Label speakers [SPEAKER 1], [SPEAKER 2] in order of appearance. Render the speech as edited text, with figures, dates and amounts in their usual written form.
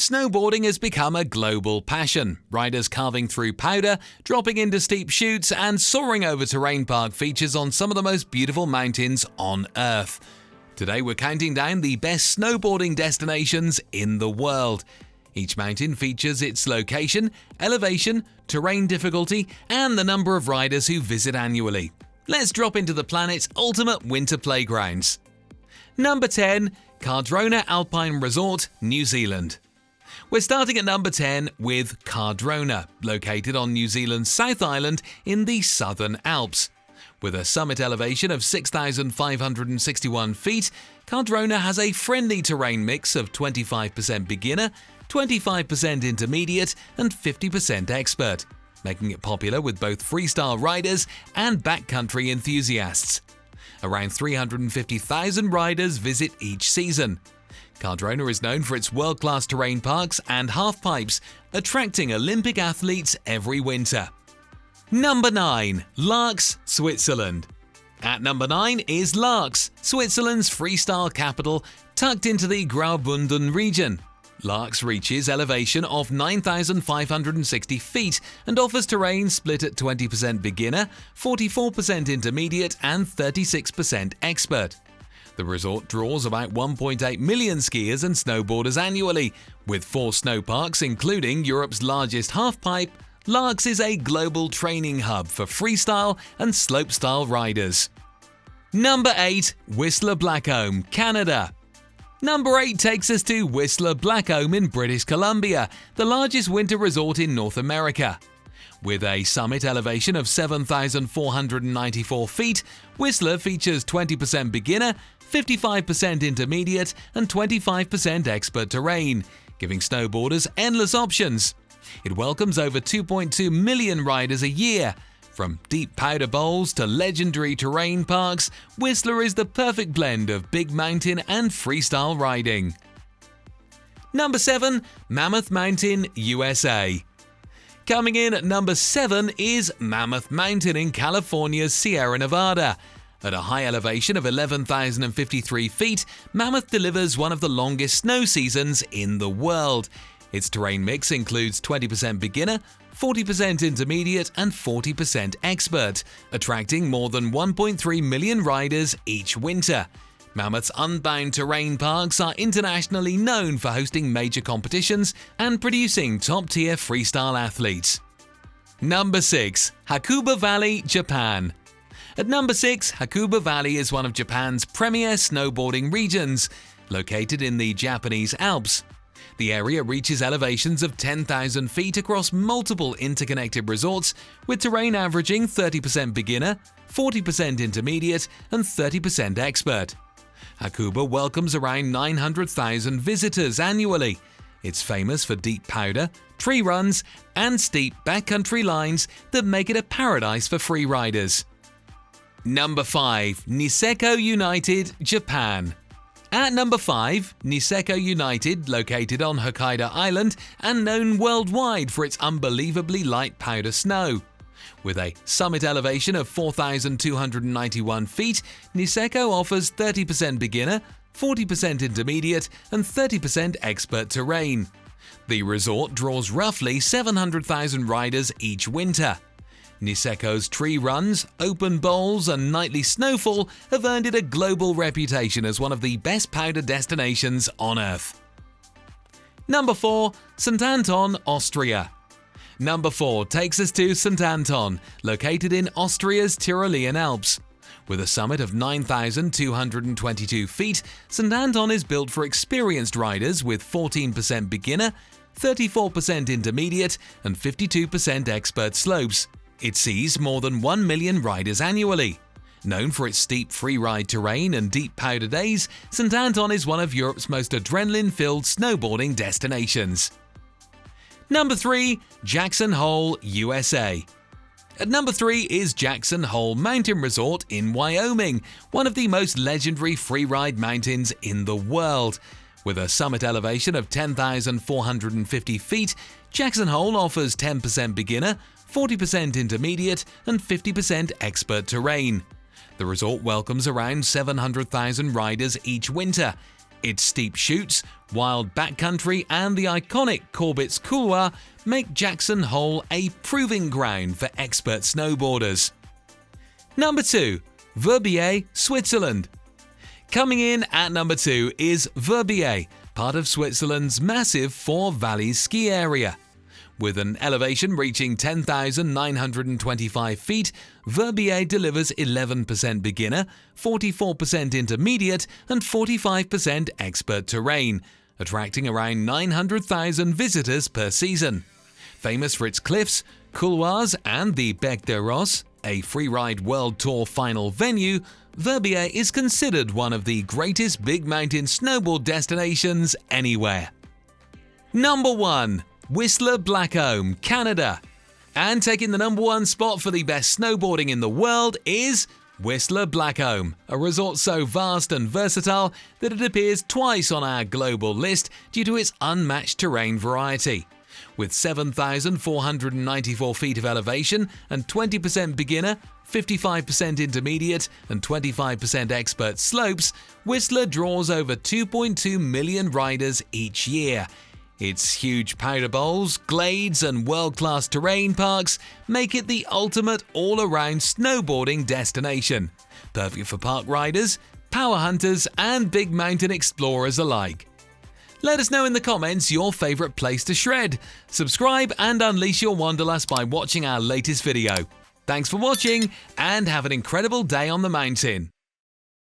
[SPEAKER 1] Snowboarding has become a global passion. Riders carving through powder, dropping into steep chutes, and soaring over terrain park features on some of the most beautiful mountains on Earth. Today we're counting down the best snowboarding destinations in the world. Each mountain features its location, elevation, terrain difficulty, and the number of riders who visit annually. Let's drop into the planet's ultimate winter playgrounds. Number 10. Cardrona Alpine Resort, New Zealand. We're starting at number 10 with Cardrona, located on New Zealand's South Island in the Southern Alps. With a summit elevation of 6,561 feet, Cardrona has a friendly terrain mix of 25% beginner, 25% intermediate, and 50% expert, making it popular with both freestyle riders and backcountry enthusiasts. Around 350,000 riders visit each season. Cardrona is known for its world-class terrain parks and halfpipes, attracting Olympic athletes every winter. Number 9. Largs, Switzerland. At number 9 is Largs, Switzerland's freestyle capital, tucked into the Graubünden region. Largs reaches elevation of 9,560 feet and offers terrain split at 20% beginner, 44% intermediate, and 36% expert. The resort draws about 1.8 million skiers and snowboarders annually. With 4 snow parks, including Europe's largest halfpipe, Largs is a global training hub for freestyle and slopestyle riders. Number 8. Whistler Blackcomb, Canada. Number 8 takes us to Whistler Blackcomb in British Columbia, the largest winter resort in North America. With a summit elevation of 7,494 feet, Whistler features 20% beginner, 55% intermediate, and 25% expert terrain, giving snowboarders endless options. It welcomes over 2.2 million riders a year. From deep powder bowls to legendary terrain parks, Whistler is the perfect blend of big mountain and freestyle riding. Number 7. Mammoth Mountain, USA. Coming in at number 7 is Mammoth Mountain in California's Sierra Nevada. At a high elevation of 11,053 feet, Mammoth delivers one of the longest snow seasons in the world. Its terrain mix includes 20% beginner, 40% intermediate, and 40% expert, attracting more than 1.3 million riders each winter. Mammoth's unbound terrain parks are internationally known for hosting major competitions and producing top-tier freestyle athletes. Number 6. Hakuba Valley, Japan. At number 6, Hakuba Valley is one of Japan's premier snowboarding regions, located in the Japanese Alps. The area reaches elevations of 10,000 feet across multiple interconnected resorts, with terrain averaging 30% beginner, 40% intermediate, and 30% expert. Hakuba welcomes around 900,000 visitors annually. It's famous for deep powder, tree runs, and steep backcountry lines that make it a paradise for free riders. Number 5. Niseko United, Japan. At number 5, Niseko United, located on Hokkaido Island and known worldwide for its unbelievably light powder snow. With a summit elevation of 4,291 feet, Niseko offers 30% beginner, 40% intermediate, and 30% expert terrain. The resort draws roughly 700,000 riders each winter. Niseko's tree runs, open bowls, and nightly snowfall have earned it a global reputation as one of the best powder destinations on Earth. Number 4. St. Anton, Austria. Number 4 takes us to St. Anton, located in Austria's Tyrolean Alps. With a summit of 9,222 feet, St. Anton is built for experienced riders with 14% beginner, 34% intermediate, and 52% expert slopes. It sees more than 1 million riders annually. Known for its steep freeride terrain and deep powder days, St. Anton is one of Europe's most adrenaline-filled snowboarding destinations. Number 3. Jackson Hole, USA. At number 3 is Jackson Hole Mountain Resort in Wyoming, one of the most legendary freeride mountains in the world. With a summit elevation of 10,450 feet, Jackson Hole offers 10% beginner, 40% intermediate, and 50% expert terrain. The resort welcomes around 700,000 riders each winter. Its steep chutes, wild backcountry and the iconic Corbett's Couloir make Jackson Hole a proving ground for expert snowboarders. Number 2. Verbier, Switzerland. Coming in at number 2 is Verbier, part of Switzerland's massive Four Valleys ski area. With an elevation reaching 10,925 feet, Verbier delivers 11% beginner, 44% intermediate and 45% expert terrain, attracting around 900,000 visitors per season. Famous for its cliffs, couloirs and the Bec de Ros, a freeride World Tour final venue, Verbier is considered one of the greatest big mountain snowboard destinations anywhere. Number 1. Whistler Blackcomb, Canada. And taking the number 1 spot for the best snowboarding in the world is Whistler Blackcomb, a resort so vast and versatile that it appears twice on our global list due to its unmatched terrain variety. With 7,494 feet of elevation and 20% beginner, 55% intermediate and 25% expert slopes, Whistler draws over 2.2 million riders each year. Its huge powder bowls, glades and world-class terrain parks make it the ultimate all-around snowboarding destination, perfect for park riders, power hunters and big mountain explorers alike. Let us know in the comments your favorite place to shred. Subscribe and unleash your wanderlust by watching our latest video. Thanks for watching and have an incredible day on the mountain.